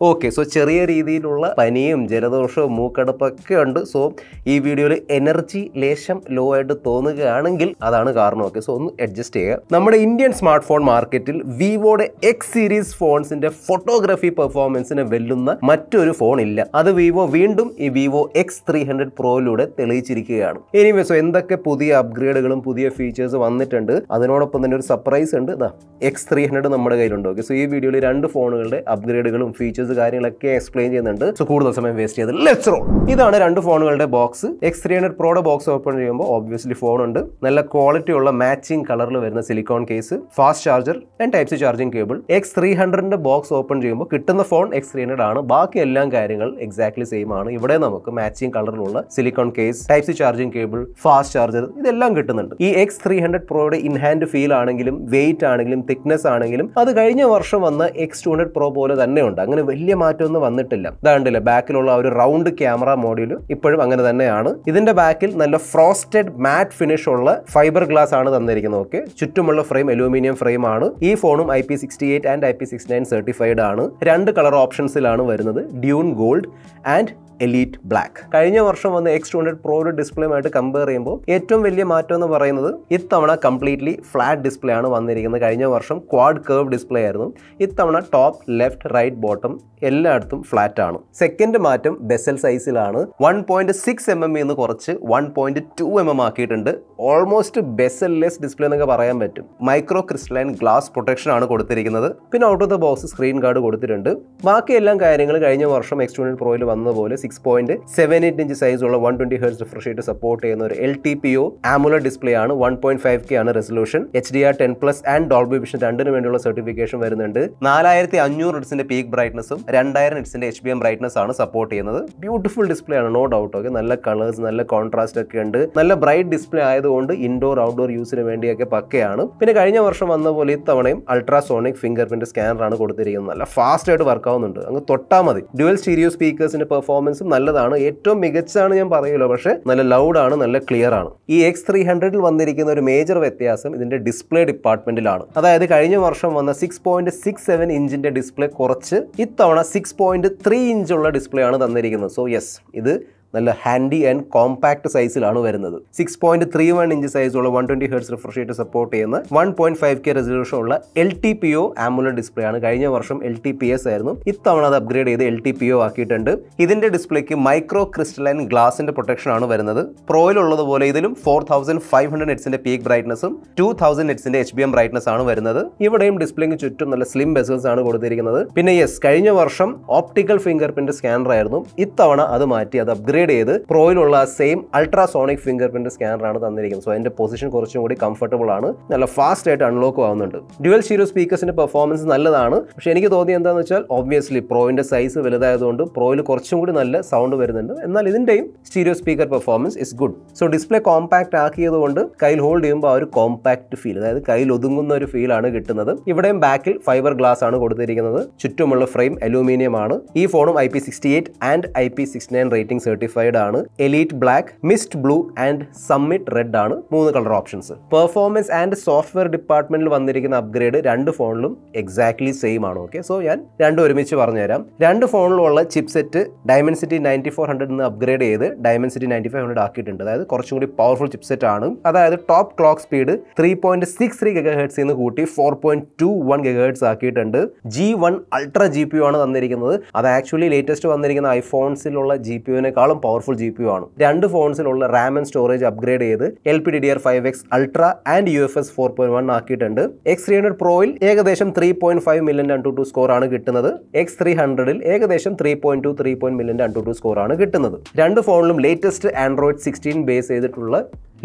Okay, so ചെറിയ രീതിയിലുള്ള പനിയും ജലദോഷവും മൂക്കടപ്പൊക്കെ ഉണ്ട്. സോ ഈ വീഡിയോയിൽ എനർജി ലേശം ലോ ആയിട്ട് തോന്നുകയാണെങ്കിൽ അതാണ് കാരണം. ഓക്കെ, സോ ഒന്ന് അഡ്ജസ്റ്റ് ചെയ്യുക. നമ്മുടെ ഇന്ത്യൻ സ്മാർട്ട് ഫോൺ മാർക്കറ്റിൽ വിവോയുടെ എക്സ് സീരീസ് ഫോൺസിന്റെ ഫോട്ടോഗ്രാഫി പെർഫോമൻസിനെ വെല്ലുന്ന മറ്റൊരു ഫോൺ ഇല്ല. അത് വിവോ വീണ്ടും ഈ വിവോ X300 പ്രോയിലൂടെ തെളിയിച്ചിരിക്കുകയാണ്. എനിവേ, സോ എന്തൊക്കെ പുതിയ അപ്ഗ്രേഡുകളും പുതിയ ഫീച്ചേഴ്സ് വന്നിട്ടുണ്ട്, അതിനോടൊപ്പം തന്നെ ഒരു സർപ്രൈസ് ഉണ്ട്. X300 നമ്മുടെ കയ്യിലുണ്ട്. ഓക്കെ, സോ ഈ വീഡിയോയിൽ രണ്ട് ഫോണുകളുടെ അപ്ഗ്രേഡുകളും ഫീച്ചേഴ്സ് കാര്യങ്ങളൊക്കെ എക്സ്പ്ലെയിൻ ചെയ്യുന്നുണ്ട്. സോ കൂടുതൽ സമയം വേസ്റ്റ് ചെയ്ത് ലെറ്റ്സ് റോൾ. ഇതാണ് രണ്ട് ഫോണുകളുടെ ബോക്സ്. X300 പ്രോയുടെ ബോക്സ് ഓപ്പൺ ചെയ്യുമ്പോൾ ഓബ്വിയസ്ലി ഫോൺ ഉണ്ട്. നല്ല ക്വാളിറ്റി ഉള്ള മാച്ചിങ് കളറിൽ വരുന്ന silicone case, fast charger and type C charging cable. X300ന്റെ ബോക്സ് ഓപ്പൺ ചെയ്യുമ്പോൾ കിട്ടുന്ന ഫോൺ X300 ആണ്. ബാക്കി എല്ലാം കാര്യങ്ങൾ എക്സാക്ട്ലി സെയിം ആണ്. ഇവിടെ നമുക്ക് മാച്ചിങ് കളറിലുള്ള silicone case, type C charging cable, fast charger ഇതെല്ലാം കിട്ടുന്നുണ്ട്. ഈ X300 പ്രോയുടെ ഇൻഹാൻഡ് ഫീൽ ആണെങ്കിലും വെയിറ്റ് ആണെങ്കിലും തിക്നെസ് ആണെങ്കിലും അത് കഴിഞ്ഞ വർഷം വന്ന X200 പ്രോ പോലെ തന്നെ ഉണ്ട്. അങ്ങനെ വലിയ മാറ്റമൊന്നും വന്നിട്ടില്ല. ഇതാണ്ടില്ലേ ബാക്കിലുള്ള ഒരു റൗണ്ട് ക്യാമറ മോഡ്യൂൾ ഇപ്പോഴും അങ്ങനെ തന്നെയാണ്. ഇതിന്റെ ബാക്കിൽ നല്ല ഫ്രോസ്റ്റഡ് മാറ്റ് ഫിനിഷ് ഉള്ള ഫൈബർ ഗ്ലാസ് ആണ് തന്നിരിക്കുന്നത്. ഓക്കെ, ചുറ്റുമുള്ള ഫ്രെയിം അലൂമിനിയം ഫ്രെയിം ആണ്. ഈ ഫോണും IP68 ആൻഡ് IP69 സർട്ടിഫൈഡ് ആണ്. രണ്ട് കളർ ഓപ്ഷൻസിലാണ് വരുന്നത്, Dune gold and elite black. കഴിഞ്ഞ വർഷം വന്ന X200 പ്രോയുടെ ഡിസ്പ്ലേയുമായിട്ട് കമ്പയർ ചെയ്യുമ്പോൾ ഏറ്റവും വലിയ മാറ്റം എന്ന് പറയുന്നത് ഇത്തവണ കംപ്ലീറ്റ്ലി ഫ്ലാറ്റ് ഡിസ്പ്ലേ ആണ് വന്നിരിക്കുന്നത്. കഴിഞ്ഞ വർഷം ക്വാഡ് കർവ് ഡിസ്പ്ലേ ആയിരുന്നു. ഇത്തവണ ടോപ്പ്, ലെഫ്റ്റ്, റൈറ്റ്, ബോട്ടം എല്ലായിടത്തും ഫ്ലാറ്റ് ആണ്. സെക്കൻഡ് മാറ്റം ബെസൽ സൈസിലാണ്. 1.6 mm എന്ന് കുറച്ച് 1.2 mm ആക്കിയിട്ടുണ്ട്. ഓൾമോസ്റ്റ് ബെസൽ ലെസ് ഡിസ്പ്ലേ എന്നൊക്കെ പറയാൻ പറ്റും. മൈക്രോ ക്രിസ്റ്റലൈൻ ഗ്ലാസ് പ്രൊട്ടക്ഷൻ ആണ് കൊടുത്തിരിക്കുന്നത്. പിന്നെ out of the box screen guard കൊടുത്തിട്ടുണ്ട്. ബാക്കി എല്ലാം കാര്യങ്ങൾ കഴിഞ്ഞ വർഷം X200 പ്രോയിൽ വന്നതുപോലെ 6.78 ഇഞ്ച് സൈസുള്ള 120 Hz റിഫ്രഷ് റേറ്റ് സപ്പോർട്ട് ചെയ്യുന്ന ഒരു LTPO AMOLED ഡിസ്പ്ലേ ആണ്. 1.5K ആണ് resolution. HDR10+ and Dolby vision രണ്ടിനും വേണ്ടിയുള്ള സർട്ടിഫിക്കേഷൻ വരുന്നുണ്ട്. 4500 ഹെർട്സിന്റെ പീക്ക് ബ്രൈറ്റ്നസും 2000 ഹെർട്സിന്റെ HBM ബ്രൈറ്റ്നസ് ആണ് സപ്പോർട്ട് ചെയ്യുന്നത്. ബ്യൂട്ടിഫുൾ ഡിസ്പ്ലേ ആണ്, നോ ഡൗട്ട്. ഓക്കെ, നല്ല കളേഴ്സ്, നല്ല കോൺട്രാസ്റ്റ് ഒക്കെ ഉണ്ട്. നല്ല ബ്രൈറ്റ് ഡിസ്പ്ലേ ആയതുകൊണ്ട് ഇൻഡോർ ഔട്ട്ഡോർ യൂസിന് വേണ്ടിയൊക്കെ പക്കയാണ്. പിന്നെ കഴിഞ്ഞ വർഷം വന്ന പോലെ ഇത്തവണയും അൾട്രാസോണിക് ഫിംഗർ പ്രിന്റ് സ്കാനർ ആണ് കൊടുത്തിരിക്കുന്നത്. നല്ല ഫാസ്റ്റ് ആയിട്ട് വർക്ക് ആവുന്നുണ്ട്, അങ്ങ് തൊട്ടാൽ മതി. ഡ്യുവൽ സ്റ്റീരിയോ സ്പീക്കേഴ്സിന്റെ പെർഫോമൻസ് നല്ലതാണ്. ഏറ്റവും മികച്ചതാണ് ഞാൻ പറയുമല്ലോ, പക്ഷേ നല്ല ലൗഡ് ആണ്, നല്ല ക്ലിയർ ആണ്. ഈ X300ൽ വന്നിരിക്കുന്ന ഒരു മേജർ വ്യത്യാസം ഇതിന്റെ ഡിസ്പ്ലേ ഡിപ്പാർട്ട്മെന്റിലാണ്. അതായത് കഴിഞ്ഞ വർഷം വന്ന 6.67 ഇഞ്ചിന്റെ ഡിസ്പ്ലേ കുറച്ച് ഇത്തവണ 6.3 ഇഞ്ചുള്ള ഡിസ്പ്ലേ ആണ് തന്നിരിക്കുന്നത്. സോ യെസ്, ഇത് നല്ല ഹാൻഡി ആൻഡ് കോമ്പാക്ട് സൈസിലാണ് വരുന്നത്. 6.31 ഇഞ്ച് സൈസുള്ള 120 Hz റിഫ്രഷ് റേറ്റ് സപ്പോർട്ട് ചെയ്യുന്ന 1.5K റെസൊല്യൂഷൻ ഉള്ള LTPO AMOLED ഡിസ്പ്ലേ ആണ്. കഴിഞ്ഞ വർഷം LTPS ആയിരുന്നു. ഇത്തവണ അത് അപ്ഗ്രേഡ് ചെയ്ത് LTPO ആക്കിയിട്ടുണ്ട്. ഇതിന്റെ ഡിസ്പ്ലേക്ക് മൈക്രോ ക്രിസ്റ്റലൈൻ ഗ്ലാസിന്റെ പ്രൊട്ടക്ഷൻ ആണ് വരുന്നത്. പ്രോയിലുള്ളതുപോലെ ഇതിലും 4500 ഹെർട്സിന്റെ പീക്ക് ബ്രൈറ്റ്നസും 2000 ഹെർട്സിന്റെ HBM ബ്രൈറ്റ്നസ് ആണ് വരുന്നത്. ഇവിടെയും ഡിസ്പ്ലേക്ക് ചുറ്റും നല്ല സ്ലിം ബെസൽസ് ആണ് കൊടുത്തിരിക്കുന്നത്. പിന്നെ യെസ്, കഴിഞ്ഞ വർഷം ഓപ്റ്റിക്കൽ ഫിംഗർ പ്രിന്റ് സ്കാനർ ആയിരുന്നു. ഇത്തവണ അത് മാറ്റി അത് അപ്ഗ്രേഡ് ചെയ്ത് പ്രോയിലുള്ള same ultrasonic fingerprint scanner ആണ് തന്നിരിക്കുന്നത്. സോ അതിന്റെ പൊസിഷൻ കുറച്ചും കൂടി കംഫർട്ടബിൾ ആണ്, നല്ല ഫാസ്റ്റ് ആയിട്ട് അൺലോക്ക് ആവുന്നുണ്ട്. ഡ്യുവൽ സ്റ്റീരിയോ സ്പീക്കേഴ്സിന്റെ പെർഫോമൻസ് നല്ലതാണ്. പക്ഷെ എനിക്ക് തോന്നിയത് എന്താണെന്ന് വെച്ചാൽ ഓബ്വിയസ്ലി പ്രോയിന്റെ സൈസ് വലുതായതുകൊണ്ട് പ്രോയിൽ കുറച്ചും കൂടി നല്ല സൗണ്ട് വരുന്നുണ്ട്. എന്നാൽ ഇതിന്റെയും stereo speaker performance is good. So display compact ആക്കിയതുകൊണ്ട് കയ്യിൽ ഹോൾഡ് ചെയ്യുമ്പോൾ ആ ഒരു കോമ്പാക്ട് ഫീൽ, അതായത് കയ്യിൽ ഒതുങ്ങുന്ന ഒരു ഫീൽ ആണ് കിട്ടുന്നത്. ഇവിടെയും ബാക്കിൽ ഫൈബർ ഗ്ലാസ് ആണ് കൊടുത്തിരിക്കുന്നത്. ചുറ്റുമുള്ള ഫ്രെയിം അലൂമിനിയം ആണ്. ഈ ഫോണും IP68 and IP69 rating certified ആണ്. Elite black, mist blue and summit red ആണ് 3 colour options. Performance and software ഡിപ്പാർട്ട്മെന്റിൽ വന്നിരിക്കുന്ന അപ്ഗ്രേഡ് രണ്ട് ഫോണിലും എക്സാക്ട്ലി സെയിം ആണ്. ഓക്കെ, സോ ഞാൻ രണ്ടും ഒരുമിച്ച് പറഞ്ഞുതരാം. രണ്ട് ഫോണിലുള്ള ചിപ്സെറ്റ് Dimensity 9400 നിന്ന് അപ്ഗ്രേഡ് ചെയ്ത് Dimensity 9500 ആക്കിയിട്ടുണ്ട്. അതായത് കുറച്ചും കൂടി പവർഫുൾ ചിപ്സെറ്റ് ആണ്. അതായത് ടോപ്പ് ക്ലോക്ക് സ്പീഡ് 3.63 GHz നിന്ന് കൂട്ടി 4.21 GHz ആക്കിയിട്ടുണ്ട്. G1 Ultra GPU ആണ് തന്നിരിക്കുന്നത്. അത് ആക്ച്വലി ലേറ്റസ്റ്റ് വന്നിരിക്കുന്ന ഐഫോൺസിലുള്ള GPUവിനേക്കാളും പവർഫുൾ GPU ആണ്. രണ്ട് ഫോൺസിലുള്ള റാം ആൻഡ് സ്റ്റോറേജ് അപ്ഗ്രേഡ് ചെയ്ത് LPDDR5X Ultra ആൻഡ് UFS 4.1 ആക്കിയിട്ടുണ്ട്. X300 പ്രോയിൽ ഏകദേശം 3.5 മില്യൺ AnTuTu സ്കോർ ആണ് കിട്ടുന്നത്. X300ൽ ഏകദേശം 3.2 മില്യൺ AnTuTu സ്കോർ ആണ് കിട്ടുന്നത്. രണ്ട് ഫോണിലും ലേറ്റസ്റ്റ് Android 16 ബേസ് ചെയ്തിട്ടുള്ള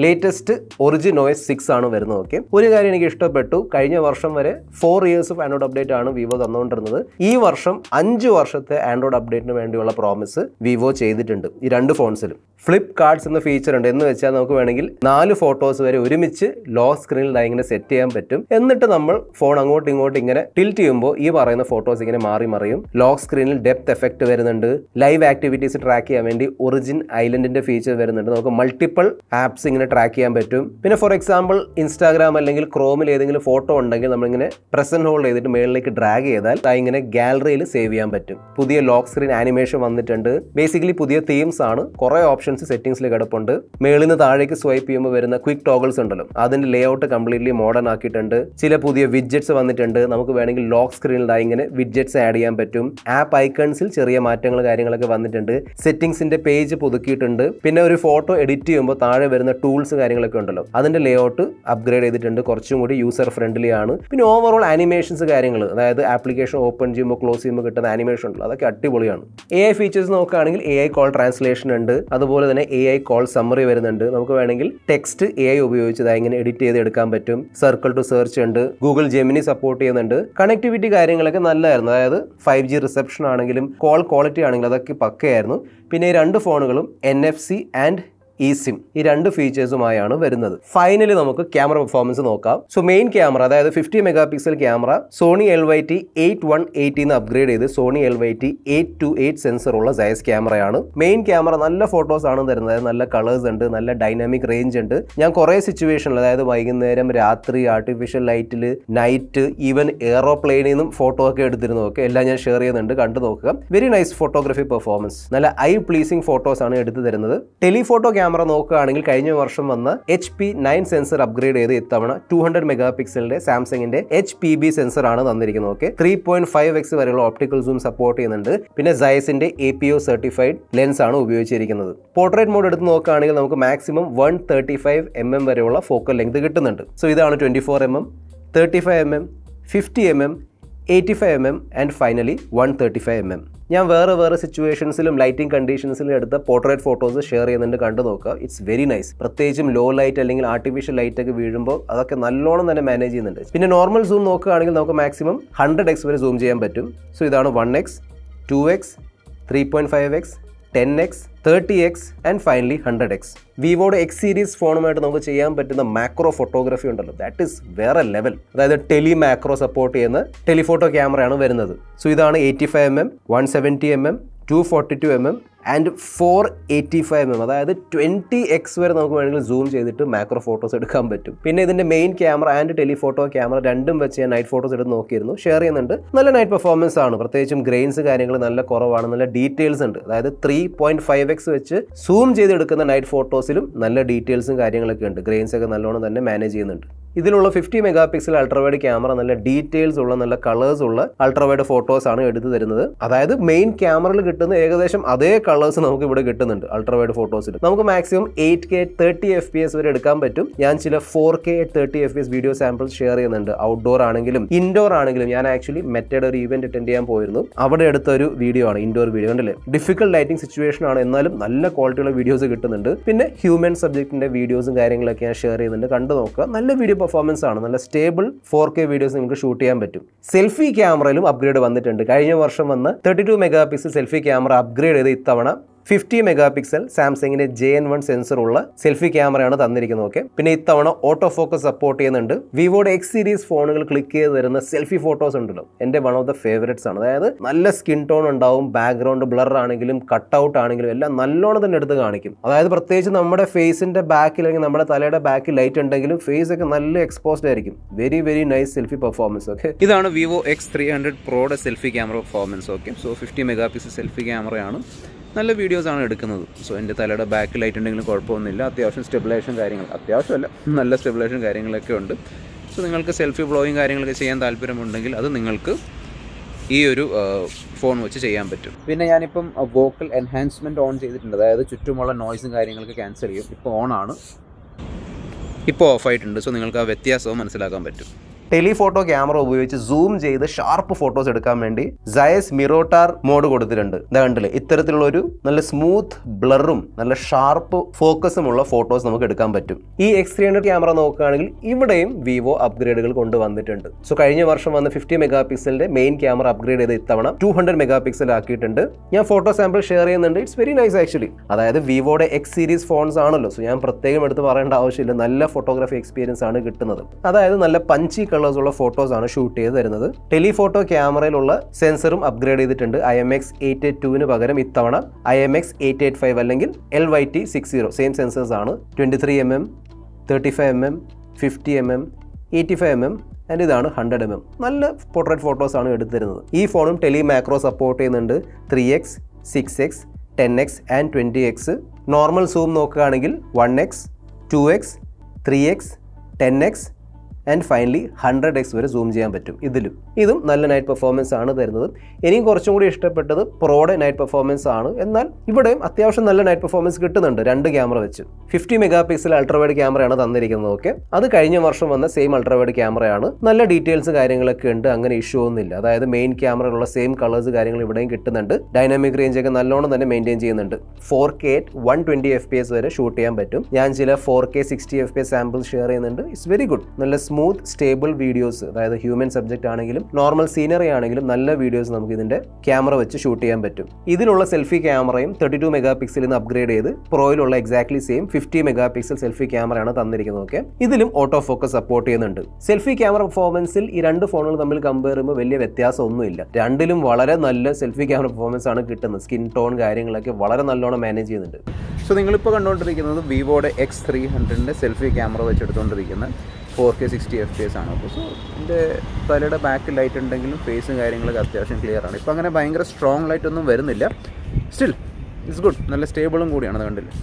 ലേറ്റസ്റ്റ് ഒറിജിൻ OS 6 ആണ് വരുന്നത്. ഓക്കെ, ഒരു കാര്യം എനിക്ക് ഇഷ്ടപ്പെട്ടു. കഴിഞ്ഞ വർഷം വരെ 4 years ഓഫ് ആൻഡ്രോയിഡ് അപ്ഡേറ്റ് ആണ് വിവോ തന്നുകൊണ്ടിരുന്നത്. ഈ വർഷം 5 വർഷത്തെ ആൻഡ്രോയിഡ് അപ്ഡേറ്റിന് വേണ്ടിയുള്ള പ്രോമിസ് വിവോ ചെയ്തിട്ടുണ്ട് ഈ രണ്ട് ഫോൺസിലും. ഫ്ലിപ്പ് കാർഡ്സ് എന്ന ഫീച്ചർ ഉണ്ട്. എന്ന് വെച്ചാൽ നമുക്ക് വേണമെങ്കിൽ 4 ഫോട്ടോസ് വരെ ഒരുമിച്ച് ലോക്ക് സ്ക്രീനിൽ ഇങ്ങനെ സെറ്റ് ചെയ്യാൻ പറ്റും. എന്നിട്ട് നമ്മൾ ഫോൺ അങ്ങോട്ടും ഇങ്ങോട്ടും ഇങ്ങനെ ടിൽറ്റ് ചെയ്യുമ്പോൾ ഈ പറയുന്ന ഫോട്ടോസ് ഇങ്ങനെ മാറി മറിയും. ലോക്ക് സ്ക്രീനിൽ ഡെപ്ത് എഫക്ട് വരുന്നുണ്ട്. ലൈവ് ആക്ടിവിറ്റീസ് ട്രാക്ക് ചെയ്യാൻ വേണ്ടി ഒറിജിൻ ഐലൻഡിന്റെ ഫീച്ചർ വരുന്നുണ്ട്. നമുക്ക് മൾട്ടിപ്പിൾ ആപ്സ് ഇങ്ങനെ ഇങ്ങനെ ട്രാക്ക് ചെയ്യാൻ പറ്റും. പിന്നെ ഫോർ എക്സാമ്പിൾ ഇൻസ്റ്റാഗ്രാം അല്ലെങ്കിൽ ക്രോമിൽ ഏതെങ്കിലും ഫോട്ടോ ഉണ്ടെങ്കിൽ നമ്മളിങ്ങനെ പ്രസ് ആൻഡ് ഹോൾഡ് ചെയ്തിട്ട് മേളിലേക്ക് ഡ്രാഗ് ചെയ്താൽ ഇങ്ങനെ ഗാലറിയിൽ സേവ് ചെയ്യാൻ പറ്റും. പുതിയ ലോക്ക് സ്ക്രീൻ ആനിമേഷൻ വന്നിട്ടുണ്ട്. ബേസിക്കലി പുതിയ തീംസ് ആണ്. കുറെ ഓപ്ഷൻസ് സെറ്റിംഗ്സിൽ കിടപ്പുണ്ട്. മേളിൽ നിന്ന് താഴേക്ക് സ്വൈപ്പ് ചെയ്യുമ്പോൾ വരുന്ന ക്വിക്ക് ടോഗിൾസ് ഉണ്ടല്ലോ, അതിന്റെ ലേ ഔട്ട് കംപ്ലീറ്റ്ലി മോഡേൺ ആക്കിയിട്ടുണ്ട്. ചില പുതിയ വിഡ്ജറ്റ്സ് വന്നിട്ടുണ്ട്. നമുക്ക് വേണമെങ്കിൽ ലോക്ക് സ്ക്രീനിൽ ഇങ്ങനെ വിഡ്ജറ്റ്സ് ആഡ് ചെയ്യാൻ പറ്റും. ആപ്പ് ഐക്കൺസിൽ ചെറിയ മാറ്റങ്ങൾ കാര്യങ്ങളൊക്കെ വന്നിട്ടുണ്ട്. സെറ്റിംഗ്സിന്റെ പേജ് പുതുക്കിയിട്ടുണ്ട്. പിന്നെ ഒരു ഫോട്ടോ എഡിറ്റ് ചെയ്യുമ്പോൾ താഴെ വരുന്ന ടൂൾസ് കാര്യങ്ങളൊക്കെ ഉണ്ടല്ലോ, അതിന്റെ ലേ ഔട്ട് അപ്ഗ്രേഡ് ചെയ്തിട്ടുണ്ട്. കുറച്ചും കൂടി യൂസർ ഫ്രണ്ട്ലി ആണ്. പിന്നെ ഓവറോൾ ആനിമേഷൻസ് കാര്യങ്ങൾ, അതായത് ആപ്ലിക്കേഷൻ ഓപ്പൺ ചെയ്യുമ്പോൾ ക്ലോസ് ചെയ്യുമ്പോൾ കിട്ടുന്ന ആനിമേഷൻ ഉണ്ടല്ലോ, അതൊക്കെ അടിപൊളിയാണ്. AI ഫീച്ചേഴ്സ് നോക്കുകയാണെങ്കിൽ AI കോൾ ട്രാൻസ്ലേഷൻ ഉണ്ട്. അതുപോലെ തന്നെ AI കോൾ സമ്മറി വരുന്നുണ്ട്. നമുക്ക് വേണമെങ്കിൽ ടെക്സ്റ്റ് AI ഉപയോഗിച്ച് ഇങ്ങനെ എഡിറ്റ് ചെയ്ത് എടുക്കാൻ പറ്റും. സർക്കിൾ ടു സെർച്ച് ഉണ്ട്. ഗൂഗിൾ ജെമിനി സപ്പോർട്ട് ചെയ്യുന്നുണ്ട്. കണക്ടിവിറ്റി കാര്യങ്ങളൊക്കെ നല്ലതായിരുന്നു. അതായത് 5G റിസപ്ഷൻ ആണെങ്കിലും കോൾ ക്വാളിറ്റി ആണെങ്കിലും അതൊക്കെ പക്കയായിരുന്നു. പിന്നെ ഈ രണ്ട് ഫോണുകളും NFC ആൻഡ് eSIM ഈ രണ്ട് ഫീച്ചേഴ്സുമായാണ് വരുന്നത്. ഫൈനലി നമുക്ക് ക്യാമറ പെർഫോമൻസ് നോക്കാം. സോ മെയിൻ ക്യാമറ, അതായത് 50 megapixel camera Sony LYT 8180 upgrade ചെയ്ത് സോണി LYT 828 സെൻസർ ഉള്ള സൈസ് ക്യാമറയാണ്. മെയിൻ ക്യാമറ നല്ല ഫോട്ടോസ് ആണ് തരുന്നത്. നല്ല കളേഴ്സ് ഉണ്ട്, നല്ല ഡൈനാമിക് റേഞ്ച് ഉണ്ട്. ഞാൻ കുറേ സിറ്റുവേഷനിൽ, അതായത് വൈകുന്നേരം, രാത്രി, ആർട്ടിഫിഷ്യൽ ലൈറ്റിൽ, നൈറ്റ്, ഈവൻ എയറോപ്ലെയിനിൽ നിന്നും ഫോട്ടോ ഒക്കെ എടുത്തിരുന്നു. ഓക്കെ, എല്ലാം ഞാൻ ഷെയർ ചെയ്യുന്നുണ്ട്, കണ്ടു നോക്കുക. Very nice photography performance. നല്ല ഐ പ്ലീസിംഗ് ഫോട്ടോസ് ആണ് എടുത്തു തരുന്നത്. ടെലിഫോട്ടോ ക്യാമറ നോക്കുകയാണെങ്കിൽ കഴിഞ്ഞ വർഷം വന്ന HP9 സെൻസർ അപ്ഗ്രേഡ് ചെയ്ത് ഇത്തവണ 200 മെഗാ പിക്സലിന്റെ സാംസങ്ങിന്റെ HPB സെൻസർ ആണ് തന്നിരിക്കുന്നത്. ഓക്കെ, 3.5x വരെയുള്ള ഓപ്റ്റിക്കൽ സൂം സപ്പോർട്ട് ചെയ്യുന്നുണ്ട്. പിന്നെ സൈസിന്റെ APO സർട്ടിഫൈഡ് ലെൻസ് ആണ് ഉപയോഗിച്ചിരിക്കുന്നത്. പോർട്രേറ്റ് മോഡ് എടുത്ത് നോക്കുകയാണെങ്കിൽ നമുക്ക് മാക്സിമം 135mm വരെയുള്ള ഫോക്കൽ ലെങ്ത് കിട്ടുന്നുണ്ട്. സോ ഇതാണ് 24mm, 35mm, 50mm, 85mm and finally 135mm. ഞാൻ വേറെ സിറ്റുവേഷൻസിലും ലൈറ്റിംഗ് കണ്ടീഷൻസിലും എടുത്ത പോർട്രേറ്റ് ഫോട്ടോസ് ഷെയർ ചെയ്യുന്നുണ്ട്, കണ്ടു നോക്കുക. It's very nice. പ്രത്യേകിച്ചും ലോ ലൈറ്റ് അല്ലെങ്കിൽ ആർട്ടിഫിഷ്യൽ ലൈറ്റ് ഒക്കെ വീഴുമ്പോൾ അതൊക്കെ നല്ലോണം തന്നെ മാനേജ് ചെയ്യുന്നുണ്ട്. പിന്നെ നോർമൽ സൂം നോക്കുകയാണെങ്കിൽ നമുക്ക് മാക്സിമം 100x വരെ സൂം ചെയ്യാൻ പറ്റും. സോ ഇതാണ് 1x, 2x, 3.5x, 10x, 30x and finally 100x. വിവോയുടെ X സീരീസ് ഫോണുമായിട്ട് നമുക്ക് ചെയ്യാൻ പറ്റുന്ന മാക്രോ ഫോട്ടോഗ്രാഫി ഉണ്ടല്ലോ, ദാറ്റ് ഈസ് വേറെ ലെവൽ. അതായത് ടെലി മാക്രോ സപ്പോർട്ട് ചെയ്യുന്ന ടെലിഫോട്ടോ ക്യാമറയാണ് വരുന്നത്. സോ ഇതാണ് 85mm, 170mm, 242mm and 485mm, അതായത് 20x വരെ നമുക്ക് വേണമെങ്കിൽ സൂം ചെയ്തിട്ട് മാക്രോ ഫോട്ടോസ് എടുക്കാൻ പറ്റും. പിന്നെ ഇതിന്റെ main camera and telephoto camera രണ്ടും വെച്ച് ഞാൻ നൈറ്റ് ഫോട്ടോസ് എടുത്ത് നോക്കിയിരുന്നു, ഷെയർ ചെയ്യുന്നുണ്ട്. നല്ല നൈറ്റ് പെർഫോമൻസ് ആണ്. പ്രത്യേകിച്ചും ഗ്രെയിൻസ് കാര്യങ്ങൾ നല്ല കുറവാണ്, നല്ല ഡീറ്റെയിൽസ് ഉണ്ട്. അതായത് 3.5x വെച്ച് സൂം ചെയ്തെടുക്കുന്ന നൈറ്റ് ഫോട്ടോസിലും നല്ല ഡീറ്റെയിൽസും കാര്യങ്ങളൊക്കെ ഉണ്ട്. ഗ്രെയിൻസ് ഒക്കെ നല്ലോണം തന്നെ മാനേജ് ചെയ്യുന്നുണ്ട്. ഇതിലുള്ള 50 മെഗാ പിക്സൽ അൾട്രാവൈഡ് ക്യാമറ നല്ല ഡീറ്റെയിൽസ് ഉള്ള, നല്ല കളേഴ്സ് ഉള്ള അൾട്രാവൈഡ് ഫോട്ടോസ് ആണ് എടുത്തു തരുന്നത്. അതായത് മെയിൻ ക്യാമറയിൽ കിട്ടുന്ന ഏകദേശം അതേ കളേഴ്സ് നമുക്ക് ഇവിടെ കിട്ടുന്നുണ്ട് അൾട്രാവൈഡ് ഫോട്ടോസിൽ. നമുക്ക് മാക്സിമം 8K 30 FPS വരെ എടുക്കാൻ പറ്റും. ഞാൻ ചില 4K 30 FPS video samples share ചെയ്യുന്നുണ്ട്. ഔട്ട്ഡോർ ആണെങ്കിലും ഇൻഡോർ ആണെങ്കിലും. ഞാൻ ആക്ച്വലി മെറ്റയുടെ ഒരു ഇവന്റ് അറ്റൻഡ് ചെയ്യാൻ പോയിരുന്നു. അവിടെ എടുത്ത ഒരു വീഡിയോ ആണ്, ഇൻഡോർ വീഡിയോ. കണ്ടല്ലേ, ഡിഫിക്കൽട്ട് ലൈറ്റിംഗ് സിറ്റുവേഷൻ ആണ്, എന്നാലും നല്ല ക്വാളിറ്റിയുള്ള വീഡിയോസ് കിട്ടുന്നുണ്ട്. പിന്നെ ഹ്യൂമൻ സബ്ജക്റ്റിന്റെ വീഡിയോസും കാര്യങ്ങളൊക്കെ ഞാൻ ഷെയർ ചെയ്യുന്നുണ്ട്, കണ്ടു നോക്കുക. നല്ല വീഡിയോ പെർഫോമൻസ് ആണ്. നല്ല സ്റ്റേബിൾ 4K വീഡിയോസ് നിങ്ങൾക്ക് ഷൂട്ട് ചെയ്യാൻ പറ്റും. സെൽഫി ക്യാമറയിലും അപ്ഗ്രേഡ് വന്നിട്ടുണ്ട്. കഴിഞ്ഞ വർഷം വന്ന് 32 mega pixel selfie camera upgrade ചെയ്ത് ഇത്തവണ 50 മെഗാ പിക്സൽ സാംസങ്ങിന്റെ JN1 സെൻസർ ഉള്ള സെൽഫി ക്യാമറയാണ് തന്നിരിക്കുന്നത്. ഓക്കെ, പിന്നെ ഇത്തവണ ഓട്ടോ ഫോക്കസ് സപ്പോർട്ട് ചെയ്യുന്നുണ്ട്. വിവോയുടെ X സീരീസ് ഫോണുകൾ ക്ലിക്ക് ചെയ്ത് തരുന്ന സെൽഫി ഫോട്ടോസ് ഉണ്ടല്ലോ, എന്റെ വൺ ഓഫ് ദ ഫേവറേറ്റ്സ് ആണ്. അതായത് നല്ല സ്കിൻ ടോൺ ഉണ്ടാവും, ബാക്ക്ഗ്രൗണ്ട് ബ്ലർ ആണെങ്കിലും കട്ട് ഔട്ട് ആണെങ്കിലും എല്ലാം നല്ലോണം തന്നെ എടുത്ത് കാണിക്കും. അതായത് പ്രത്യേകിച്ച് നമ്മുടെ ഫേസിന്റെ ബാക്കിൽ അല്ലെങ്കിൽ നമ്മുടെ തലയുടെ ബാക്കിൽ ലൈറ്റ് ഉണ്ടെങ്കിലും ഫേസ് ഒക്കെ നല്ല എക്സ്പോസ്ഡ് ആയിരിക്കും. Very very nice selfie performance. Okay, ഇതാണ് വിവോ X300 പ്രോയുടെ selfie camera performance. Okay, so 50 megapixel selfie ക്യാമറയാണ്. നല്ല വീഡിയോസ് ആണ് എടുക്കുന്നത്. സോ എൻ്റെ തലയുടെ ബാക്ക് ലൈറ്റ് ഉണ്ടെങ്കിലും കുഴപ്പമൊന്നുമില്ല. അത്യാവശ്യം സ്റ്റെബിലൈസേഷൻ കാര്യങ്ങൾ, അത്യാവശ്യമല്ല നല്ല സ്റ്റെബിലൈസേഷൻ കാര്യങ്ങളൊക്കെ ഉണ്ട്. സോ നിങ്ങൾക്ക് സെൽഫി വ്ളോഗിങ് കാര്യങ്ങളൊക്കെ ചെയ്യാൻ താല്പര്യമുണ്ടെങ്കിൽ അത് നിങ്ങൾക്ക് ഈ ഒരു ഫോൺ വെച്ച് ചെയ്യാൻ പറ്റും. പിന്നെ ഞാനിപ്പം വോക്കൽ എൻഹാൻസ്മെൻറ്റ് ഓൺ ചെയ്തിട്ടുണ്ട്. അതായത് ചുറ്റുമുള്ള നോയ്സും കാര്യങ്ങളൊക്കെ ക്യാൻസൽ ചെയ്യും. ഇപ്പോൾ ഓൺ ആണ്, ഇപ്പോൾ ഓഫായിട്ടുണ്ട്. സോ നിങ്ങൾക്ക് ആ വ്യത്യാസവും മനസ്സിലാക്കാൻ പറ്റും. ടെലിഫോട്ടോ ക്യാമറ ഉപയോഗിച്ച് സൂം ചെയ്ത് ഷാർപ്പ് ഫോട്ടോസ് എടുക്കാൻ വേണ്ടി സയസ് മിറോട്ടാർ മോഡ് കൊടുത്തിട്ടുണ്ട്. ഇതാ കണ്ടില്ലേ, ഇത്തരത്തിലുള്ള ഒരു നല്ല സ്മൂത്ത് ബ്ലറും നല്ല ഷാർപ്പ് ഫോക്കസും ഉള്ള ഫോട്ടോസ് നമുക്ക് എടുക്കാൻ പറ്റും. ഈ X300 ക്യാമറ നോക്കുകയാണെങ്കിൽ ഇവിടെയും വിവോ അപ്ഗ്രേഡുകൾ കൊണ്ടുവന്നിട്ടുണ്ട്. സോ കഴിഞ്ഞ വർഷം വന്ന് 50 മെഗാ പിക്സലിന്റെ മെയിൻ ക്യാമറ അപ്ഗ്രേഡ് ചെയ്ത് ഇത്തവണ 200 മെഗാ പിക്സൽ ആക്കിയിട്ടുണ്ട്. ഞാൻ ഫോട്ടോ സാമ്പിൾ ഷെയർ ചെയ്യുന്നുണ്ട്. It's very nice actually. അതായത് വിവോയുടെ X സീരീസ് ഫോൺസ് ആണല്ലോ, സോ ഞാൻ പ്രത്യേകം എടുത്ത് പറയേണ്ട ആവശ്യമില്ല. നല്ല ഫോട്ടോഗ്രാഫി എക്സ്പീരിയൻസ് ആണ് കിട്ടുന്നത്. അതായത് നല്ല പഞ്ചി കളേഴ്സ് കളേഴ്സ് ഉള്ള ഫോട്ടോസ് ആണ് ഷൂട്ട് ചെയ്ത് തരുന്നത്. ടെലിഫോട്ടോ ക്യാമറയിലുള്ള സെൻസറും അപ്ഗ്രേഡ് ചെയ്തിട്ടുണ്ട്. IMX 882 പകരം ഇത്തവണ IMX 885 അല്ലെങ്കിൽ LYT60 സെയിം സെൻസേഴ്സ് ആണ്. 23mm, 35mm, 50mm, 85mm and ഇതാണ് 100mm. നല്ല പോർട്രേറ്റ് ഫോട്ടോസ് ആണ് എടുത്തിരുന്നത്. ഈ ഫോണും ടെലി മാക്രോ സപ്പോർട്ട് ചെയ്യുന്നുണ്ട്. 3x, 6x, 10x and 20x. Normal zoom നോക്കുകയാണെങ്കിൽ 1x, 2x, 3x, 10x and finally 100x വരെ സൂം ചെയ്യാൻ പറ്റും. ഇതും നല്ല നൈറ്റ് പെർഫോമൻസ് ആണ് തരുന്നത്. എനിക്കും കുറച്ചും കൂടി ഇഷ്ടപ്പെട്ടത് പ്രോയുടെ നൈറ്റ് പെർഫോമൻസ് ആണ്. എന്നാൽ ഇവിടെയും അത്യാവശ്യം നല്ല നൈറ്റ് പെർഫോമൻസ് കിട്ടുന്നുണ്ട് 2 ക്യാമറ വെച്ച്. 50 മെഗാപിക്സൽ അൾട്രാവൈഡ് ക്യാമറയാണ് തന്നിരിക്കുന്നത്. ഓക്കെ, അത് കഴിഞ്ഞ വർഷം വന്ന സെയിം അൾട്രാവൈഡ് ക്യാമറയാണ്. നല്ല ഡീറ്റെയിൽസ് കാര്യങ്ങളൊക്കെ ഉണ്ട്, അങ്ങനെ ഇഷ്യൂ ഒന്നുമില്ല. അതായത് മെയിൻ ക്യാമറയിലുള്ള സെയിം കളേഴ്സ് കാര്യങ്ങൾ ഇവിടെയും കിട്ടുന്നുണ്ട്. ഡൈനാമിക് റേഞ്ച് ഒക്കെ നല്ലോണം തന്നെ മെയിൻറ്റെയിൻ ചെയ്യുന്നുണ്ട്. 4K 120 FPS വരെ ഷൂട്ട് ചെയ്യാൻ പറ്റും. ഞാൻ ചില 4K 60 FPS സാമ്പിൾസ് ഷെയർ ചെയ്യുന്നുണ്ട്. It's very good. നല്ല സ്മൂത്ത് സ്റ്റേബിൾ വീഡിയോസ്, അതായത് ഹ്യൂമൻ സബ്ജക്റ്റ് ആണെങ്കിലും നോർമൽ സീനറി ആണെങ്കിലും നല്ല വീഡിയോസ് നമുക്ക് ഇതിന്റെ ക്യാമറ വെച്ച് ഷൂട്ട് ചെയ്യാൻ പറ്റും. ഇതിലുള്ള സെൽഫി ക്യാമറയും 32 മെഗാപിക്സലിൽ നിന്ന് അപ്ഗ്രേഡ് ചെയ്ത് പ്രോയിലുള്ള എക്സാക്ട്ലി സെയിം 50 മെഗാപിക്സൽ സെൽഫി ക്യാമറയാണ് തന്നിരിക്കുന്നത്. ഓക്കെ, ഇതിലും ഓട്ടോ ഫോക്കസ് സപ്പോർട്ട് ചെയ്യുന്നുണ്ട്. സെൽഫി ക്യാമറ പെർഫോമൻസിൽ ഈ 2 ഫോണുകൾ തമ്മിൽ കമ്പയർ ചെയ്യുമ്പോൾ വലിയ വ്യത്യാസമൊന്നുമില്ല. രണ്ടിലും വളരെ നല്ല സെൽഫി ക്യാമറ പെർഫോമൻസ് ആണ് കിട്ടുന്നത്. സ്കിൻ ടോൺ കാര്യങ്ങളൊക്കെ വളരെ നല്ലോണം മാനേജ് ചെയ്യുന്നുണ്ട്. സോ നിങ്ങളിപ്പോൾ കണ്ടുകൊണ്ടിരിക്കുന്നത് വിവോയുടെ X300 സെൽഫി ക്യാമറ വെച്ചെടുത്തുകൊണ്ടിരിക്കുന്ന 4K 60 FPS ആണ്. അപ്പോൾ സോ എൻ്റെ തലയുടെ ബാക്ക് ലൈറ്റ് ഉണ്ടെങ്കിലും ഫേസും കാര്യങ്ങളൊക്കെ അത്യാവശ്യം ക്ലിയർ ആണ്. ഇപ്പോൾ അങ്ങനെ ഭയങ്കര സ്ട്രോങ് ലൈറ്റ് ഒന്നും വരുന്നില്ല. Still it's good. നല്ല സ്റ്റേബിളും കൂടിയാണ്, അത് കണ്ടില്ല.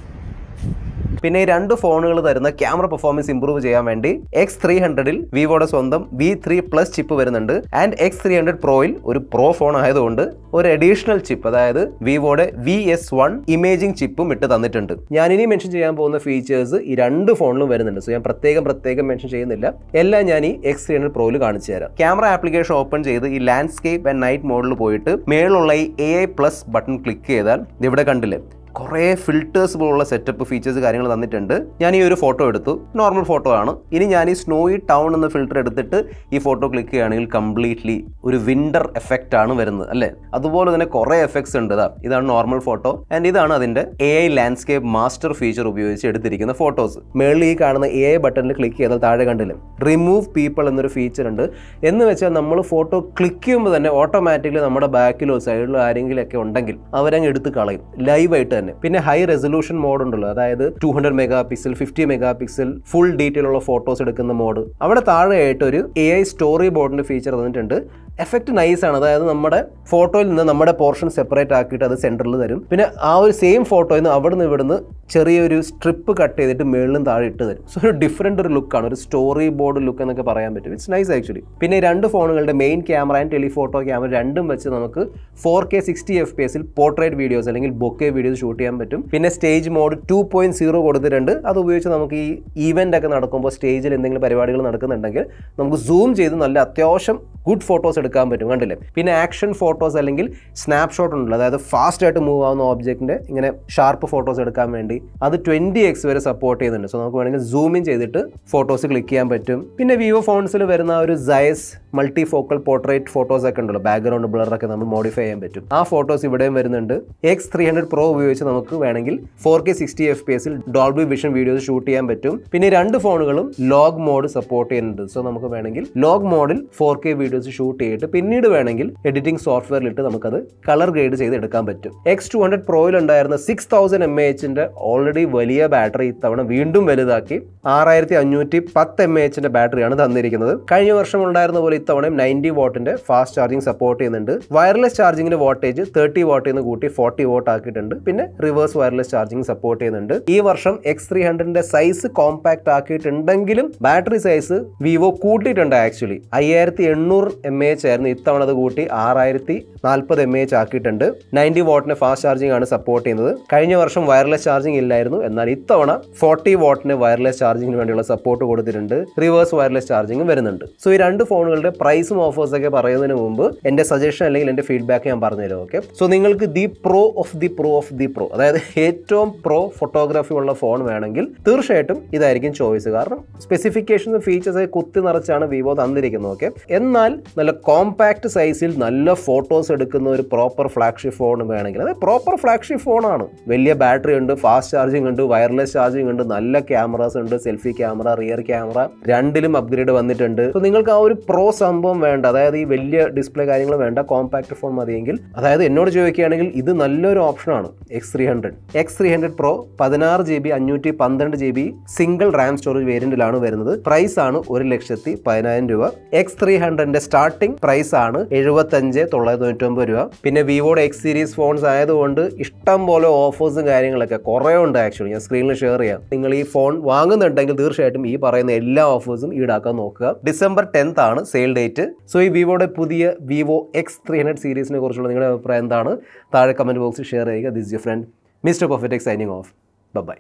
പിന്നെ ഈ 2 ഫോണുകൾ തരുന്ന ക്യാമറ പെർഫോമൻസ് ഇംപ്രൂവ് ചെയ്യാൻ വേണ്ടി X300ൽ വിവോയുടെ സ്വന്തം V3+ ചിപ്പ് വരുന്നുണ്ട്. ആൻഡ് X300 പ്രോയിൽ ഒരു പ്രോ ഫോൺ ആയതുകൊണ്ട് ഒരു അഡീഷണൽ ചിപ്പ്, അതായത് വിവോയുടെ VS1 ഇമേജിംഗ് ചിപ്പും ഇട്ട് തന്നിട്ടുണ്ട്. ഞാനിനി മെൻഷൻ ചെയ്യാൻ പോകുന്ന ഫീച്ചേഴ്സ് ഈ 2 ഫോണിലും വരുന്നുണ്ട്. സോ ഞാൻ പ്രത്യേകം മെൻഷൻ ചെയ്യുന്നില്ല. എല്ലാം ഞാൻ ഈ X300 പ്രോയിൽ കാണിച്ചു തരാം. ക്യാമറ ആപ്ലിക്കേഷൻ ഓപ്പൺ ചെയ്ത് ഈ ലാൻഡ്സ്കേപ്പ് ആൻഡ് നൈറ്റ് മോഡിൽ പോയിട്ട് മേളിലുള്ള ഈ AI+ ബട്ടൺ ക്ലിക്ക് ചെയ്താൽ ഇവിടെ കണ്ടില്ലേ കുറേ ഫിൽറ്റേഴ്സ് പോലുള്ള സെറ്റപ്പ് ഫീച്ചേഴ്സ് കാര്യങ്ങൾ തന്നിട്ടുണ്ട്. ഞാൻ ഈ ഒരു ഫോട്ടോ എടുത്തു, നോർമൽ ഫോട്ടോ ആണ്. ഇനി ഞാൻ ഈ സ്നോയി ടൗൺ എന്ന ഫിൽറ്റർ എടുത്തിട്ട് ഈ ഫോട്ടോ ക്ലിക്ക് ചെയ്യുകയാണെങ്കിൽ കംപ്ലീറ്റ്ലി ഒരു വിന്റർ എഫക്റ്റ് ആണ് വരുന്നത്, അല്ലേ? അതുപോലെ തന്നെ കുറേ എഫക്ട്സ് ഉണ്ട്. ഇതാണ് നോർമൽ ഫോട്ടോ ആൻഡ് ഇതാണ് അതിന്റെ AI ലാൻഡ്സ്കേപ്പ് മാസ്റ്റർ ഫീച്ചർ ഉപയോഗിച്ച് എടുത്തിരിക്കുന്ന ഫോട്ടോസ്. മേളിൽ ഈ കാണുന്ന AI ബട്ടണിൽ ക്ലിക്ക് ചെയ്താൽ താഴെ കണ്ടില്ലേ റിമൂവ് പീപ്പിൾ എന്നൊരു ഫീച്ചർ ഉണ്ട്. എന്ന് വെച്ചാൽ നമ്മൾ ഫോട്ടോ ക്ലിക്ക് ചെയ്യുമ്പോൾ തന്നെ ഓട്ടോമാറ്റിക്കലി നമ്മുടെ ബാക്കിലോ സൈഡിലോ ആരെങ്കിലും ഒക്കെ ഉണ്ടെങ്കിൽ അവരങ്ങ് എടുത്ത് കളയും ലൈവായിട്ട്. പിന്നെ ഹൈ റെസൊല്യൂഷൻ മോഡ് ഉണ്ടല്ലോ, അതായത് 200 മെഗാപിക്സൽ 50 മെഗാപിക്സൽ ഫുൾ ഡീറ്റെയിൽ ഉള്ള ഫോട്ടോസ് എടുക്കുന്ന മോഡ്. അവിടെ താഴെയായിട്ട് ഒരു AI സ്റ്റോറി ബോർഡിന്റെ ഫീച്ചർ തന്നിട്ടുണ്ട്. എഫക്റ്റ് നൈസ് ആണ്. അതായത് നമ്മുടെ ഫോട്ടോയിൽ നിന്ന് നമ്മുടെ പോർഷൻ സെപ്പറേറ്റ് ആക്കിയിട്ട് അത് സെന്ററിൽ തരും. പിന്നെ ആ ഒരു സെയിം ഫോട്ടോയിൽ നിന്ന് അവിടെ നിന്ന് ഇവിടുന്ന് ചെറിയൊരു സ്ട്രിപ്പ് കട്ട് ചെയ്തിട്ട് മേളിലും താഴെ ഇട്ട് തരും. സോ ഒരു ഡിഫറെന്റ് ഒരു ലുക്കാണ്, ഒരു സ്റ്റോറി ബോർഡ് ലുക്ക് എന്നൊക്കെ പറയാൻ പറ്റും. It's nice actually. പിന്നെ 2 ഫോണുകളുടെ main camera and telephoto camera രണ്ടും വെച്ച് നമുക്ക് 4K 60 FPSൽ പോർട്രേറ്റ് വീഡിയോസ് അല്ലെങ്കിൽ ബൊക്കെ വീഡിയോസ് ഷൂട്ട് ചെയ്യാൻ പറ്റും. പിന്നെ സ്റ്റേജ് മോഡ് 2.0 കൊടുത്തിട്ടുണ്ട്. അത് ഉപയോഗിച്ച് നമുക്ക് ഈ ഈവന്റ് ഒക്കെ നടക്കുമ്പോൾ സ്റ്റേജിൽ എന്തെങ്കിലും പരിപാടികൾ നടക്കുന്നുണ്ടെങ്കിൽ നമുക്ക് സൂം ചെയ്ത് നല്ല അത്യാവശ്യം ഗുഡ് ഫോട്ടോസ് എടുക്കാൻ പറ്റും, കണ്ടില്ലേ? പിന്നെ ആക്ഷൻ ഫോട്ടോസ് അല്ലെങ്കിൽ സ്നാപ്ഷോട്ട് ഉണ്ടല്ലോ, അതായത് ഫാസ്റ്റ് ആയിട്ട് മൂവ് ആവുന്ന ഓബ്ജക്റ്റിന്റെ ഇങ്ങനെ ഷാർപ്പ് ഫോട്ടോസ് എടുക്കാൻ വേണ്ടി അത് 20x വരെ സപ്പോർട്ട് ചെയ്യുന്നുണ്ട്. സോ നമുക്ക് വേണമെങ്കിൽ സൂം ഇൻ ചെയ്തിട്ട് ഫോട്ടോസ് ക്ലിക്ക് ചെയ്യാൻ പറ്റും. പിന്നെ വിവോ ഫോൺസിൽ വരുന്ന ഒരു Zeiss multi focal portrait photos ഒക്കെ ഉണ്ടല്ലോ, ബാക്ക്ഗ്രൗണ്ട് ബ്ലറൊക്കെ നമ്മൾ മോഡിഫൈ ചെയ്യാൻ പറ്റും. ആ ഫോട്ടോസ് ഇവിടെയും വരുന്നുണ്ട്. X300 Pro ഉപയോഗിച്ച് നമുക്ക് വേണമെങ്കിൽ 4K 60 FPSൽ ഡോൾബി വിഷൻ വീഡിയോസ് ഷൂട്ട് ചെയ്യാൻ പറ്റും. പിന്നെ 2 ഫോണുകളും ലോഗ് മോഡ് സപ്പോർട്ട് ചെയ്യുന്നുണ്ട്. സോ നമുക്ക് വേണമെങ്കിൽ ലോഗ് മോഡിൽ 4K വീഡിയോസ് ഷൂട്ട് ചെയ്തിട്ട് പിന്നീട് വേണമെങ്കിൽ എഡിറ്റിംഗ് സോഫ്റ്റ്വെയറിലിട്ട് നമുക്കത് കളർ ഗ്രേഡ് ചെയ്ത് എടുക്കാൻ പറ്റും. X200 Proയിൽ ഉണ്ടായിരുന്ന 6000 mAhന്റെ ഓൾറെഡി വലിയ ബാറ്ററി ഇത്തവണ വീണ്ടും വലുതാക്കി 6510 mAhന്റെ ബാറ്ററിയാണ് തന്നിരിക്കുന്നത്. കഴിഞ്ഞ വർഷം ഉണ്ടായിരുന്ന പോലെ ഇത്തവണയും 90 വാട്ടിന്റെ ഫാസ്റ്റ് ചാർജിങ് സപ്പോർട്ട് ചെയ്യുന്നുണ്ട്. വയർലെസ് ചാർജിങ്ങിന്റെ വോൾട്ടേജ് 30 വാട്ടിൽ നിന്ന് കൂട്ടി 40 വാട്ട് ആക്കിയിട്ടുണ്ട്. പിന്നെ റിവേഴ്സ് വയർലെസ് ചാർജിങ് സപ്പോർട്ട് ചെയ്യുന്നുണ്ട്. ഈ വർഷം X300ന്റെ സൈസ് കോമ്പാക്ട് ആക്കിയിട്ടുണ്ടെങ്കിലും ബാറ്ററി സൈസ് വിവോ കൂട്ടിയിട്ടുണ്ട്. ആക്ച്വലി 5800 mAh ആയിരുന്നു, ഇത്തവണ അത് കൂട്ടി 6040 mAh ആക്കിയിട്ടുണ്ട്. 90 വാട്ടിന്റെ ഫാസ്റ്റ് ചാർജിങ് ആണ് സപ്പോർട്ട് ചെയ്യുന്നത്. കഴിഞ്ഞ വർഷം വയർലെസ് ചാർജിങ് ഇല്ലായിരുന്നു, എന്നാൽ ഇത്തവണ 40 വാട്ടിന് വയർലെസ് ചാർജിങ്ങിന് വേണ്ടിയുള്ള സപ്പോർട്ട് കൊടുത്തിട്ടുണ്ട്. റിവേഴ്സ് വയർലെസ് ചാർജിങ്ങും വരുന്നുണ്ട്. സോ ഈ 2 ഫോണുകളുടെ പ്രൈസും ഓഫേഴ്സ് ഒക്കെ പറയുന്നതിന് മുമ്പ് എന്റെ സജഷൻ അല്ലെങ്കിൽ എന്റെ ഫീഡ്ബാക്ക് ഞാൻ പറഞ്ഞുതരാം. ഓക്കെ, സോ നിങ്ങൾക്ക് the pro of the pro of the pro, അതായത് ഏറ്റവും പ്രോ ഫോട്ടോഗ്രാഫി ഉള്ള ഫോൺ വേണമെങ്കിൽ തീർച്ചയായിട്ടും ഇതായിരിക്കും ചോയ്സ്. കാരണം സ്പെസിഫിക്കേഷൻസും ഫീച്ചേഴ്സ് കുത്തി നിറച്ചാണ് വിവോ തന്നിരിക്കുന്നത്. ഓക്കെ, എന്നാൽ നല്ല കോമ്പാക്ട് സൈസിൽ നല്ല ഫോട്ടോസ് എടുക്കുന്ന ഒരു പ്രോപ്പർ ഫ്ലാഗ്ഷിപ്പ് ഫോൺ വേണമെങ്കിൽ, അതായത് പ്രോപ്പർ ഫ്ലാഗ്ഷിപ്പ് ഫോണാണ്. വലിയ ബാറ്ററി ഉണ്ട്, ഫാസ്റ്റ് ചാർജിങ് ഉണ്ട്, വയർലെസ് ചാർജിങ് ഉണ്ട്, നല്ല ക്യാമറാസ് ഉണ്ട്, സെൽഫി ക്യാമറ, റിയർ ക്യാമറ രണ്ടിലും അപ്ഗ്രേഡ് വന്നിട്ടുണ്ട്. സോ നിങ്ങൾക്ക് ആ ഒരു പ്രോ സംഭവം വേണ്ട, അതായത് ഈ വലിയ ഡിസ്പ്ലേ കാര്യങ്ങൾ വേണ്ട, കോമ്പാക്ട് ഫോൺ മതിയെങ്കിൽ, അതായത് എന്നോട് ചോദിക്കുകയാണെങ്കിൽ ഇത് നല്ലൊരു ഓപ്ഷനാണ്. X300 Pro 16 GB 512 GB single RAM storage വേരിയന്റിലാണ് വരുന്നത്. പ്രൈസ് ആണ് 1,10,10,000 രൂപ. X300ന്റെ സ്റ്റാർട്ടിംഗ് പ്രൈസ് ആണ് 75,999 രൂപ. പിന്നെ വിവോയുടെ X സീരീസ് ഫോൺസ് ആയതുകൊണ്ട് ഇഷ്ടം പോലെ ഓഫേഴ്സും കാര്യങ്ങളൊക്കെ കുറേ ഉണ്ട്. ആക്ച്വലി ഞാൻ സ്ക്രീനിൽ ഷെയർ ചെയ്യാം. നിങ്ങൾ ഈ ഫോൺ വാങ്ങുന്നുണ്ടെങ്കിൽ തീർച്ചയായിട്ടും ഈ പറയുന്ന എല്ലാ ഓഫേഴ്സും ഈടാക്കാൻ നോക്കുക. December 10th ആണ് സെയിൽ ഡേറ്റ്. സോ ഈ വിവോയുടെ പുതിയ വിവോ X300 സീരീസിനെ കുറിച്ചുള്ള നിങ്ങളുടെ അഭിപ്രായം എന്താണ്? താഴെ കമന്റ് ബോക്സിൽ ഷെയർ ചെയ്യുക. This your friend mister perfect signing off. By.